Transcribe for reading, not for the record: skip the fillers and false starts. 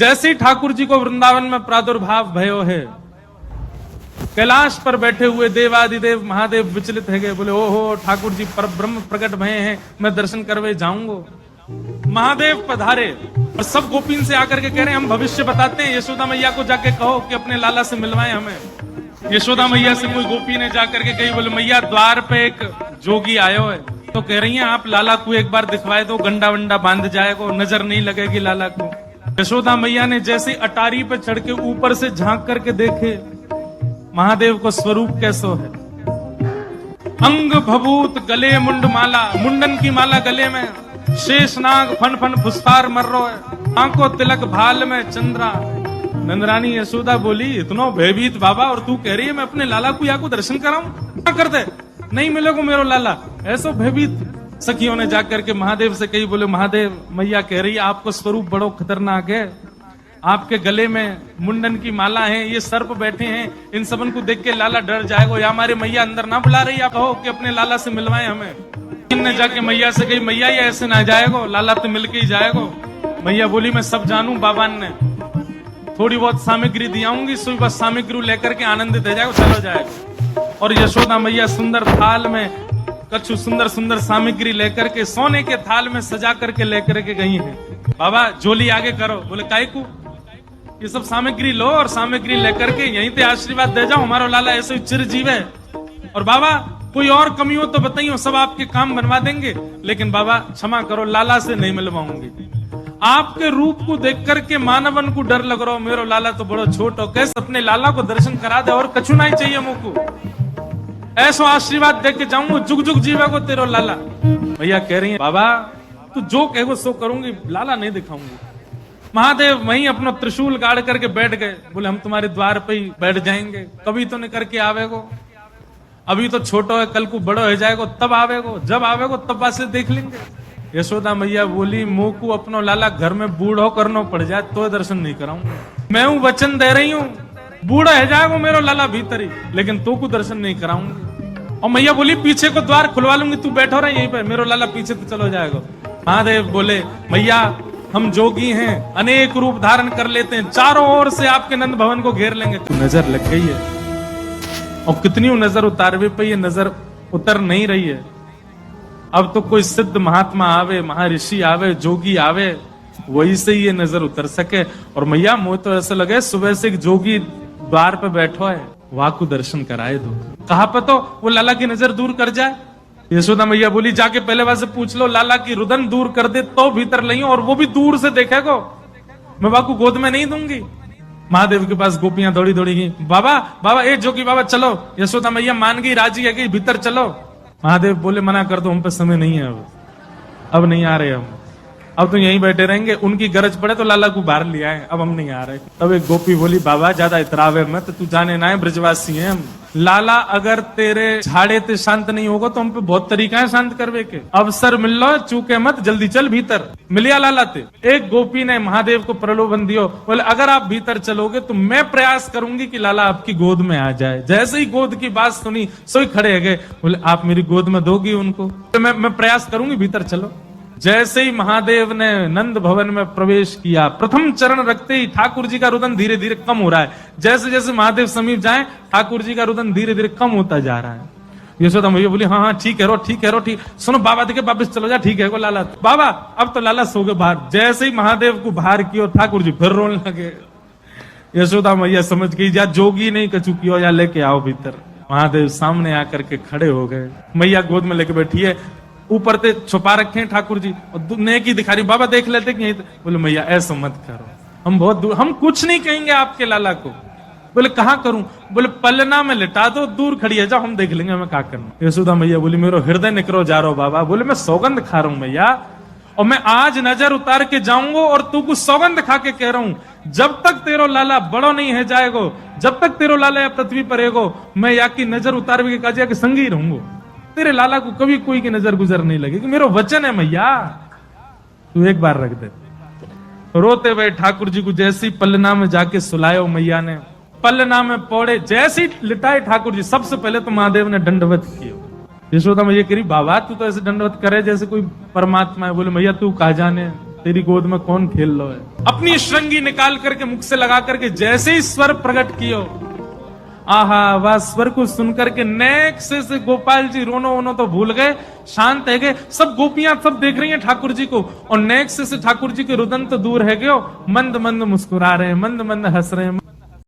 जैसे ही ठाकुर जी को वृंदावन में प्रादुर्भाव भयो है, कैलाश पर बैठे हुए देवादिदेव महादेव विचलित है गए, बोले ओहो ठाकुर जी पर ब्रह्म प्रकट भये हैं, मैं दर्शन करवे जाऊंगा। महादेव पधारे और सब गोपीन से आकर के कह रहे हैं हम भविष्य बताते हैं, यशोदा मैया को जाके कहो कि अपने लाला से मिलवाए हमें। यशोदा मैया से कोई गोपी ने जाकर के कही, बोले मैया द्वार पे एक जोगी आयो है, तो कह रही हैं आप लाला को एक बार दिखवाए दो, गंडा वंडा बांध जाएगा, नजर नहीं लगेगी लाला को। यशोदा मैया ने जैसे अटारी पे चढ़ के ऊपर से झांक करके देखे महादेव को स्वरूप कैसो है, अंग भभूत गले मुंड माला, मुंडन की माला गले में, शेषनाग फन फन फुसकार मर रो है, आंखों तिलक भाल में चंद्रा। नंदरानी यशोदा बोली इतनो भयभीत बाबा, और तू कह रही है मैं अपने लाला को या को दर्शन कराऊं, क्या कर दे, नहीं मिलेगा मेरो लाला, ऐसो भयभीत। सखियों ने जाकर के महादेव से कही, बोले महादेव मैया कह रही है आपको स्वरूप बड़ो खतरनाक है, आपके गले में मुंडन की माला है, ये सर्प बैठे हैं, इन सबन को देख के लाला डर जाएगा, या हमारे मैया अंदर ना बुला रही, आप कहो कि अपने लाला से मिलवाए हमें। इनने जाके मैया से कही मैया ये ऐसे ना जाएगा, लाला तो मिलके ही जाएगा। मैया बोली मैं सब जानू, बाबान ने थोड़ी बहुत सामग्री दियाऊंगी, सुई बस सामग्री लेकर के आनंदित हो जाएगा, चलो जाएगा। और यशोदा मैया सुंदर थाल में कछु सुंदर सुंदर सामग्री लेकर के सोने के थाल में सजा करके लेकर के गई है। बाबा झोली आगे करो, बोले काय को, ये सब सामग्री लो और सामग्री लेकर के यहीं पे आशीर्वाद दे जाओ, हमारा लाला ऐसे चिरजीव है। और बाबा कोई और कमी हो तो बताइए, सब आपके काम बनवा देंगे, लेकिन बाबा क्षमा करो लाला से नहीं मिलवाऊंगी। आपके रूप को देख करके मानवन को डर लग रहा हो, मेरो लाला तो बड़ो छोट हो, कैसे अपने लाला को दर्शन करा दे, और कछु नहीं चाहिए मुझको, ऐसा आशीर्वाद दे के जाऊंगा, जुग जुग जीवा को तेरो लाला। भैया कह रही है बाबा तू जो कहो सो करूंगी, लाला नहीं दिखाऊंगी। महादेव वहीं अपना त्रिशूल गाड़ करके बैठ गए, बोले हम तुम्हारे द्वार पे ही बैठ जाएंगे, कभी तो नहीं करके आवेगो, अभी तो छोटो है, कल को बड़ो हो जाएगो तब आवेगो, जब आवेगो तब बात देख लेंगे। यशोदा मैया बोली मुंह को अपनो लाला घर में बूढ़ो करना पड़ जाए तो दर्शन नहीं कराऊंगा, मैं हूं वचन दे रही हूं, बूढ़ा है जाएगो मेरो लाला भीतर ही, लेकिन तो को दर्शन नहीं कराऊंगी। और मैया बोली पीछे को द्वार खुलवा लूंगी, तू बैठो रहा यहीं पे, मेरो लाला पीछे तो चलो जाएगा। महादेव बोले मैया हम जोगी हैं, अनेक रूप धारण कर लेते हैं, चारों ओर से आपके नंद भवन को घेर लेंगे। तो नजर लग गई है, और कितनी नजर उतारवे पे ये नजर उतर नहीं रही है। अब तो कोई सिद्ध महात्मा आवे, महर्षि आवे, जोगी आवे, वही से ये नजर उतर सके। और मैया मुझे तो ऐसा लगे सुबह से एक जोगी द्वार पे बैठो है, वहां को दर्शन कराए दो, कहा पे तो वो लाला की नजर दूर कर जाए। यशोदा मैया बोली जाके पहले वहां से पूछ लो, लाला की रुदन दूर कर दे तो भीतर नहीं, और वो भी दूर से देखेगो, मैं बाबू गोद में नहीं दूंगी। महादेव के पास गोपियां दौड़ी दौड़ी गई, बाबा बाबा ए जोगी बाबा चलो। यशोदा मैया मान गई, राजी है गई, भीतर चलो। महादेव बोले मना कर दो, हम पे समय नहीं है, अब नहीं आ रहे हम, अब तो यहीं बैठे रहेंगे, उनकी गरज पड़े तो लाला को बाहर ले आए, अब हम नहीं आ रहे। तब एक गोपी बोली बाबा ज्यादा इतरावे मत, तू जाने ना है ब्रजवासी है हम, लाला अगर तेरे झाड़े ते शांत नहीं होगा तो हम पे बहुत तरीका है शांत करवे के, अवसर मिल लो चूके मत, जल्दी चल भीतर। मिलिया लाला ते एक गोपी ने महादेव को प्रलोभन दियो, बोले अगर आप भीतर चलोगे तो मैं प्रयास करूंगी कि लाला आपकी गोद में आ जाए। जैसे ही गोद की बात सुनी सोई खड़े है गए, बोले आप मेरी गोद में दोगी उनको, तो मैं प्रयास करूंगी, भीतर चलो। जैसे ही महादेव ने नंद भवन में प्रवेश किया, प्रथम चरण रखते ही ठाकुर जी का रुदन धीरे धीरे कम हो रहा है, जैसे जैसे महादेव समीप जाए ठाकुर जी का रुदन धीरे धीरे कम होता जा रहा है। यशोदा मैया बोली हाँ हाँ ठीक है रो, ठीक है रो, ठीक, सुनो बाबा देखे वापिस चलो जा, ठीक है को लाला, बाबा अब तो लाला सो गए बाहर। जैसे ही महादेव को बाहर किया ठाकुर जी फिर रोने लगे। यशोदा मैया समझ गई जा जोगी नहीं कचू कियो, या लेके आओ भीतर। महादेव सामने आकर के खड़े हो गए, मैया गोद में लेके बैठी है, ऊपर ते छुपा रखे हैं ठाकुर जी, और नेकी दिखा रही, बाबा देख लेते कि बोले मैया ऐसा मत करो, हम बहुत दूर, हम कुछ नहीं कहेंगे आपके लाला को। बोले कहाँ करूं, बोले पलना में लिटा दो, दूर खड़ी है जाओ, हम देख लेंगे हमें क्या करना। यशोदा मैया बोली मेरो हृदय निकरो जा रहा बाबा, बोले मैं सौगंध खा रहा हूं मैया, और मैं आज नजर उतार के जाऊंगा, और तू कुछ सौगंध खा के कह रहा हूं, जब तक तेरो लाला बड़ो नहीं है जाएगो, जब तक तेरो लाला पृथ्वी पर रहेगो, मैं या की नजर उतार के काजिया के संगी रहूंगा, तेरे लाला को कभी कोई की नजर गुजर नहीं लगेगी, मेरा वचन है मैया, तू एक बार रख दे। रोते हुए ठाकुर जी को जैसी पलना में जाके सुलायो मैया ने, पलना में पौड़े जैसी लिटाए ठाकुर जी, सबसे पहले तो महादेव ने दंडवत किया। यशोदा मैया कह रही बाबा तू तो ऐसे दंडवत करे जैसे कोई परमात्मा है। बोले मैया तू कहा जाने, तेरी गोद में कौन खेल लो है। अपनी श्रृंगी निकाल करके मुख से लगा करके जैसे ही स्वर प्रकट कियो, आहा, वह स्वर को सुनकर के नेक से गोपाल जी रोनो वोनो तो भूल गए, शांत है गए। सब गोपियां सब देख रही हैं ठाकुर जी को, और नेक से ठाकुर जी के रुदन तो दूर है गयो, मंद मंद मुस्कुरा रहे हैं, मंद मंद हंस रहे हैं,